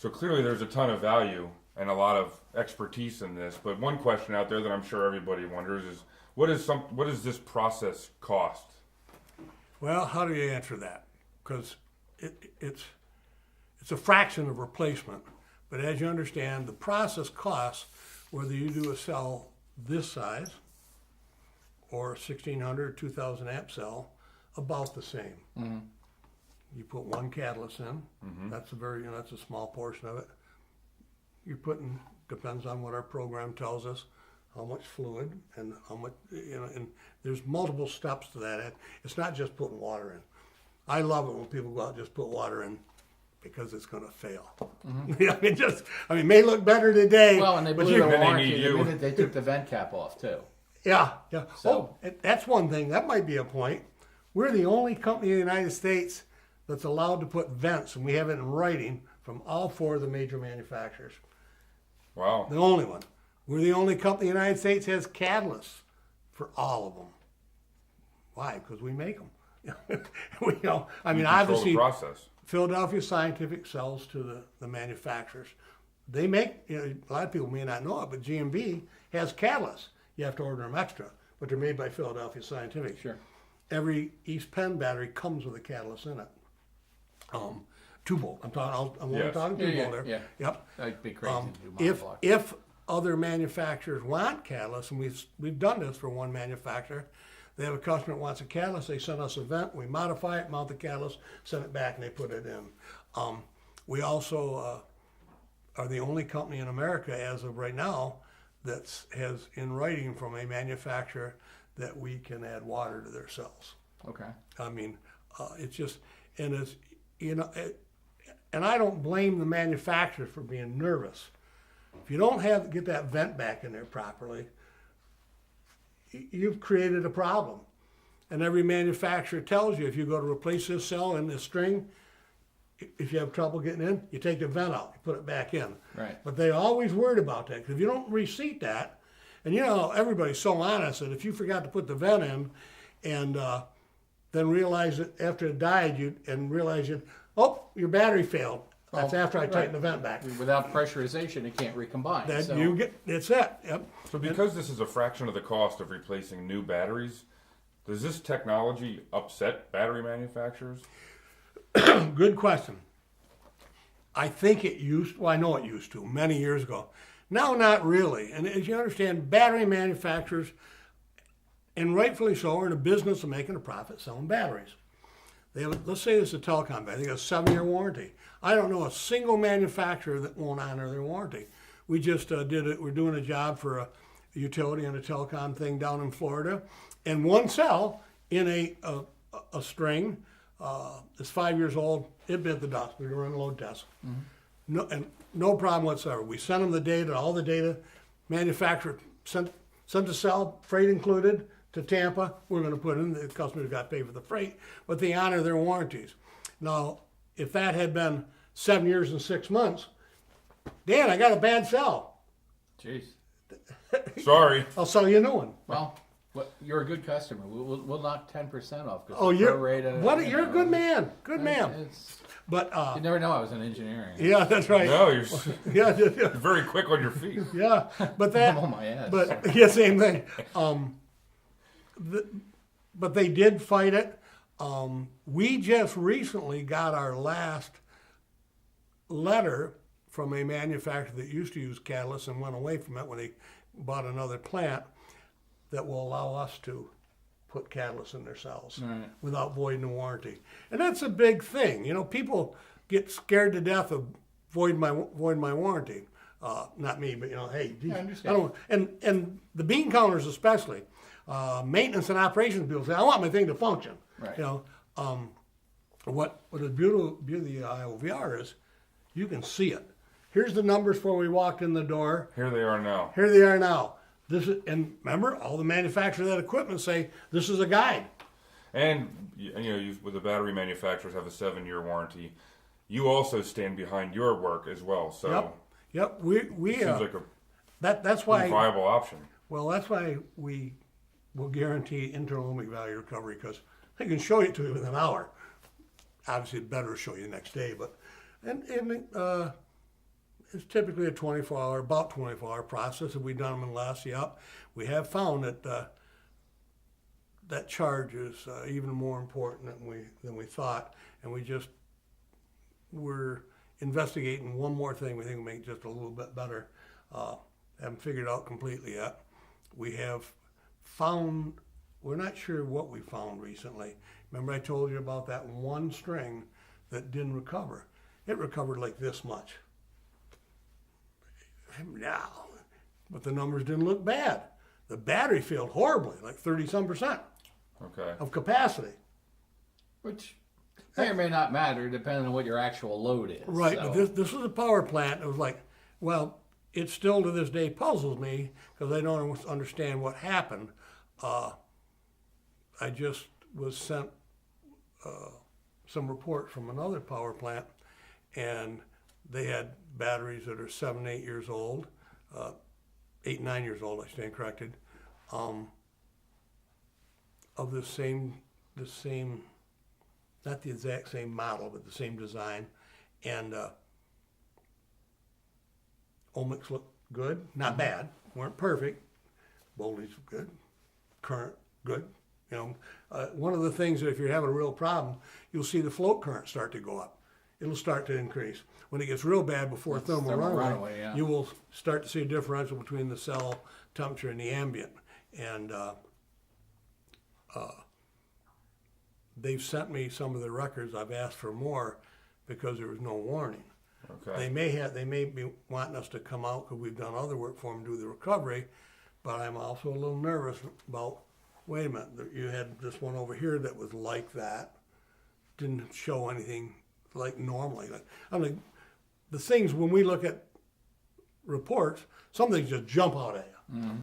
So clearly there's a ton of value and a lot of expertise in this. But one question out there that I'm sure everybody wonders is, what does this process cost? Well, how do you answer that? Because it's a fraction of replacement. But as you understand, the process costs, whether you do a cell this size or a 1600 or 2000 amp cell, about the same. Mm-hmm. You put one catalyst in. That's that's a small portion of it. You're putting, depends on what our program tells us, how much fluid and how much, and there's multiple steps to that. It's not just putting water in. I love it when people go out and just put water in because it's going to fail. It may look better today. Well, and they blew the warranty the minute they took the vent cap off too. Yeah. So. That's one thing. That might be a point. We're the only company in the United States that's allowed to put vents, and we have it in writing from all 4 of the major manufacturers. Wow. The only one. We're the only company in the United States that has catalysts for all of them. Why? Because we make them. Obviously, the process. Philadelphia Scientific sells to the manufacturers. They make, a lot of people may not know it, but GMB has catalysts. You have to order them extra, but they're made by Philadelphia Scientific. Sure. Every East Penn battery comes with a catalyst in it. 2-volt. I'm talking 2-volt there. Yeah. Yep. That'd be crazy to do monoblock. If other manufacturers want catalysts, and we've done this for one manufacturer, they have a customer that wants a catalyst, they send us a vent, we modify it, mount the catalyst, send it back, and they put it in. We also are the only company in America as of right now that has in writing from a manufacturer that we can add water to their cells. Okay. It's just, and it's, and I don't blame the manufacturers for being nervous. If you don't get that vent back in there properly, you've created a problem. And every manufacturer tells you if you go to replace this cell in this string, if you have trouble getting in, you take the vent out, you put it back in. Right. But they always worried about that, because if you don't reseat that, and everybody's so honest that if you forgot to put the vent in and then realize that after it died, your battery failed. That's after I tightened the vent back. Without pressurization, it can't recombine. It's it. Yep. So because this is a fraction of the cost of replacing new batteries, does this technology upset battery manufacturers? Good question. I think I know it used to many years ago. Now, not really. And as you understand, battery manufacturers, and rightfully so, are in a business of making a profit selling batteries. Let's say it's a telecom battery. They got a 7-year warranty. I don't know a single manufacturer that won't honor their warranty. We just did it. We're doing a job for a utility and a telecom thing down in Florida, and one cell in a string is 5 years old. It bit the dust. We were running load tests. Mm-hmm. No problem whatsoever. We sent them the data, all the data. Manufacturer sent the cell, freight included, to Tampa. We're going to put in, the customers got to pay for the freight, but they honor their warranties. Now, if that had been 7 years and 6 months, Dan, I got a bad cell. Jeez. Sorry. I'll sell you a new one. Well, you're a good customer. We'll knock 10% off. You're a good man. Good man. But you never know. I was in engineering. Yeah, that's right. No, you're very quick on your feet. Yeah, but that. I'm on my ass. But yeah, same thing. But they did fight it. We just recently got our last letter from a manufacturer that used to use catalysts and went away from it when they bought another plant that will allow us to put catalysts in their cells without voiding the warranty. And that's a big thing. People get scared to death of voiding my warranty. Not me, but hey, I don't. And the bean counters especially, maintenance and operations people say, I want my thing to function. Right. What the beauty of IOVR is, you can see it. Here's the numbers before we walked in the door. Here they are now. Here they are now. And remember, all the manufacturers of that equipment say this is a guide. And with the battery manufacturers have a 7-year warranty. You also stand behind your work as well. So yep. We seems like that's why viable option. Well, that's why we will guarantee internal ohmic value recovery, because I can show it to you within an hour. Obviously, it's better to show you the next day, but it's typically a 24-hour, about 24-hour process. Have we done them in less? Yep. We have found that that charge is even more important than we thought, and we're investigating one more thing we think will make it just a little bit better. Haven't figured it out completely yet. We have found, we're not sure what we found recently. Remember I told you about that one string that didn't recover? It recovered like this much. Now, but the numbers didn't look bad. The battery failed horribly, like 30-some% Okay. of capacity. Which may or may not matter depending on what your actual load is. Right, so. but this was a power plant. It was like, well, it still to this day puzzles me because I don't understand what happened. I just was sent some report from another power plant, and they had batteries that are 7, 8 years old, 8, 9 years old, I stand corrected, of the same, not the exact same model, but the same design, and ohmics looked good, not bad, weren't perfect, voltage good, current good. You know, one of the things that if you're having a real problem, you'll see the float current start to go up. It'll start to increase. When it gets real bad before thermal runaway, yeah. you will start to see a differential between the cell temperature and the ambient. And they've sent me some of the records. I've asked for more because there was no warning. Okay. They may be wanting us to come out because we've done other work for them, do the recovery, but I'm also a little nervous about, wait a minute, you had this one over here that was like that, didn't show anything like normally. I mean, the things when we look at reports, some things just jump out at you.